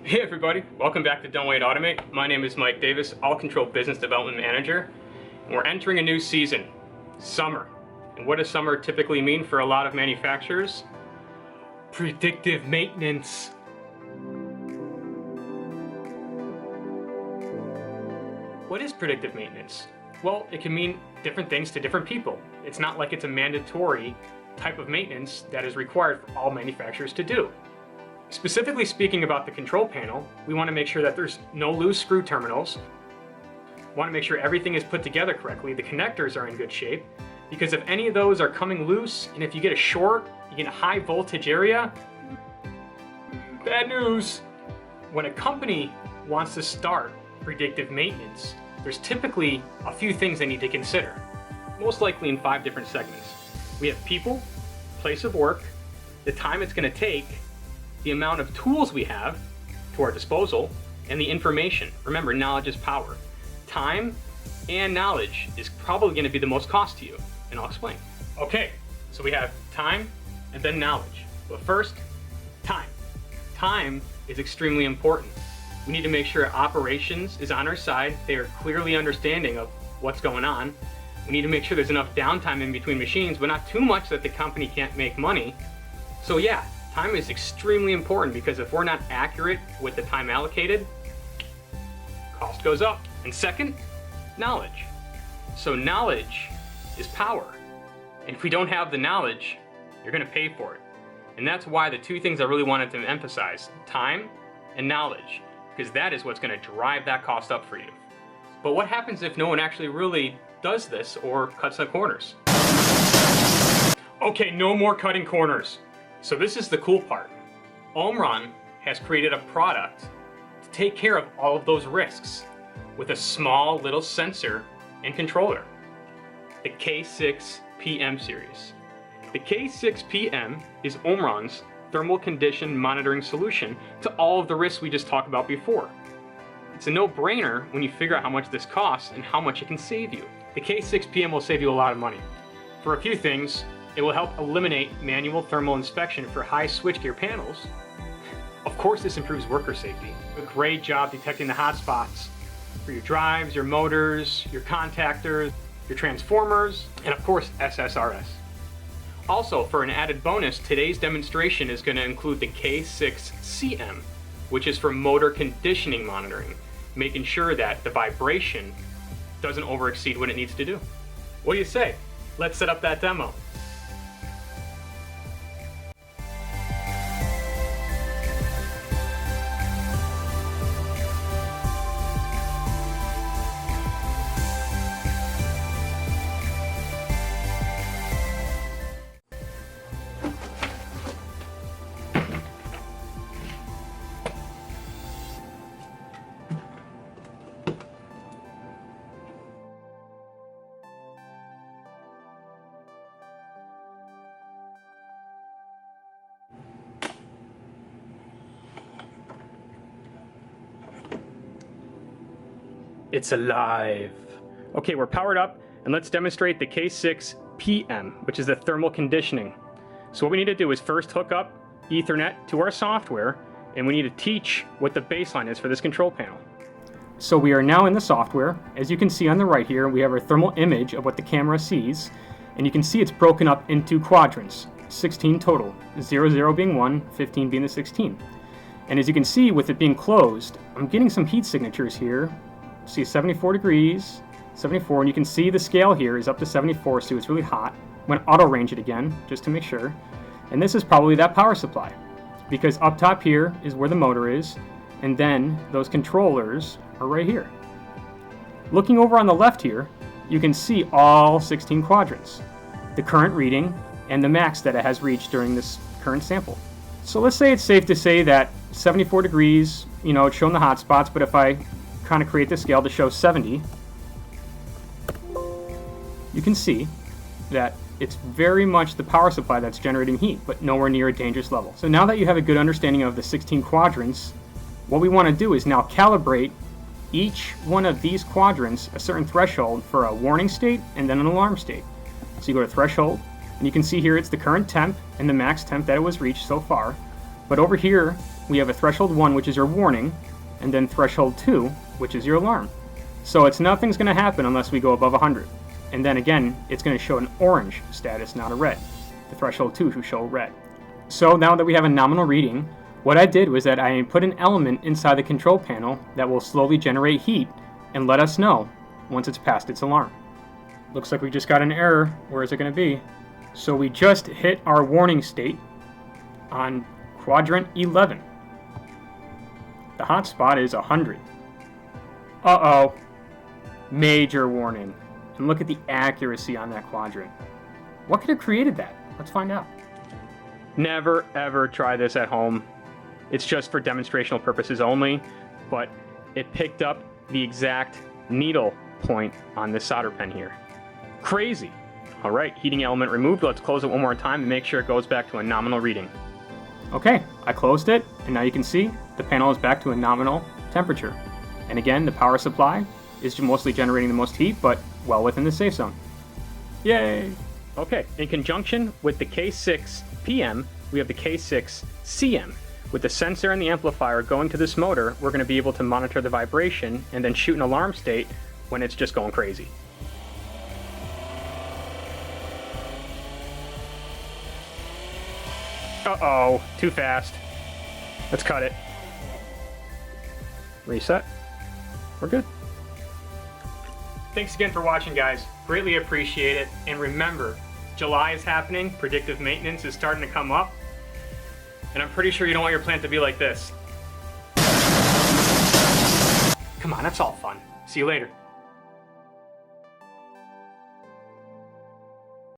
Hey everybody, welcome back to Don't Wait, Automate. My name is Mike Davis, All Control Business Development Manager. And we're entering a new season, summer. And what does summer typically mean for a lot of manufacturers? Predictive maintenance. What is predictive maintenance? Well, it can mean different things to different people. It's not like it's a mandatory type of maintenance that is required for all manufacturers to do. Specifically speaking about the control panel, we want to make sure that there's no loose screw terminals. We want to make sure everything is put together correctly, the connectors are in good shape, because if any of those are coming loose, and if you get a short, you get a high voltage area, bad news. When a company wants to start predictive maintenance, there's typically a few things they need to consider, most likely in 5 different segments. We have people, place of work, the time it's going to take, the amount of tools we have to our disposal, and the information. Remember, knowledge is power. Time and knowledge is probably going to be the most cost to you, and I'll explain. Okay, so we have time and then knowledge. But first, time. Time is extremely important. We need to make sure operations is on our side. They are clearly understanding of what's going on. We need to make sure there's enough downtime in between machines, but not too much that the company can't make money. So yeah, time is extremely important, because if we're not accurate with the time allocated, cost goes up. And second, knowledge. So knowledge is power. And if we don't have the knowledge, you're going to pay for it. And that's why the 2 things I really wanted to emphasize, time and knowledge, because that is what's going to drive that cost up for you. But what happens if no one actually really does this or cuts the corners? Okay, no more cutting corners. So this is the cool part. Omron has created a product to take care of all of those risks with a small little sensor and controller. The K6PM series. The K6PM is Omron's thermal condition monitoring solution to all of the risks we just talked about before. It's a no-brainer when you figure out how much this costs and how much it can save you. The K6PM will save you a lot of money. For a few things, it will help eliminate manual thermal inspection for high switchgear panels. Of course, this improves worker safety. A great job detecting the hot spots for your drives, your motors, your contactors, your transformers, and of course, SSRS. Also, for an added bonus, today's demonstration is going to include the K6CM, which is for motor conditioning monitoring, making sure that the vibration doesn't overexceed what it needs to do. What do you say? Let's set up that demo. It's alive. Okay, we're powered up, and let's demonstrate the K6PM, which is the thermal conditioning. So what we need to do is first hook up Ethernet to our software, and we need to teach what the baseline is for this control panel. So we are now in the software. As you can see on the right here, we have our thermal image of what the camera sees, and you can see it's broken up into quadrants, 16 total, 00 being 1, 15 being the 16. And as you can see, with it being closed, I'm getting some heat signatures here. See 74 degrees, 74, and you can see the scale here is up to 74, so it's really hot. I'm going to auto range it again, just to make sure. And this is probably that power supply, because up top here is where the motor is, and then those controllers are right here. Looking over on the left here, you can see all 16 quadrants, the current reading, and the max that it has reached during this current sample. So let's say it's safe to say that 74 degrees, it's showing the hot spots, but if I kind of create the scale to show 70, you can see that it's very much the power supply that's generating heat, but nowhere near a dangerous level. So now that you have a good understanding of the 16 quadrants, what we want to do is now calibrate each one of these quadrants a certain threshold for a warning state and then an alarm state. So you go to threshold, and you can see here it's the current temp and the max temp that it was reached so far. But over here, we have a threshold 1, which is your warning, and then threshold 2, which is your alarm. So nothing's going to happen unless we go above 100. And then again, it's going to show an orange status, not a red. The threshold 2 should show red. So now that we have a nominal reading, what I did was that I put an element inside the control panel that will slowly generate heat and let us know once it's passed its alarm. Looks like we just got an error. Where is it going to be? So we just hit our warning state on quadrant 11. The hot spot is 100. Uh-oh. Major warning. And look at the accuracy on that quadrant. What could have created that? Let's find out. Never ever try this at home. It's just for demonstrational purposes only, but it picked up the exact needle point on this solder pen here. Crazy. All right, heating element removed. Let's close it one more time and make sure it goes back to a nominal reading. Okay, I closed it, and now you can see the panel is back to a nominal temperature. And again, the power supply is mostly generating the most heat, but well within the safe zone. Yay! Okay, in conjunction with the K6PM, we have the K6CM. With the sensor and the amplifier going to this motor, we're going to be able to monitor the vibration and then shoot an alarm state when it's just going crazy. Uh-oh, too fast. Let's cut it. Reset. We're good. Thanks again for watching, guys. Greatly appreciate it. And remember, July is happening, predictive maintenance is starting to come up, and I'm pretty sure you don't want your plant to be like this. Come on, that's all fun. See you later.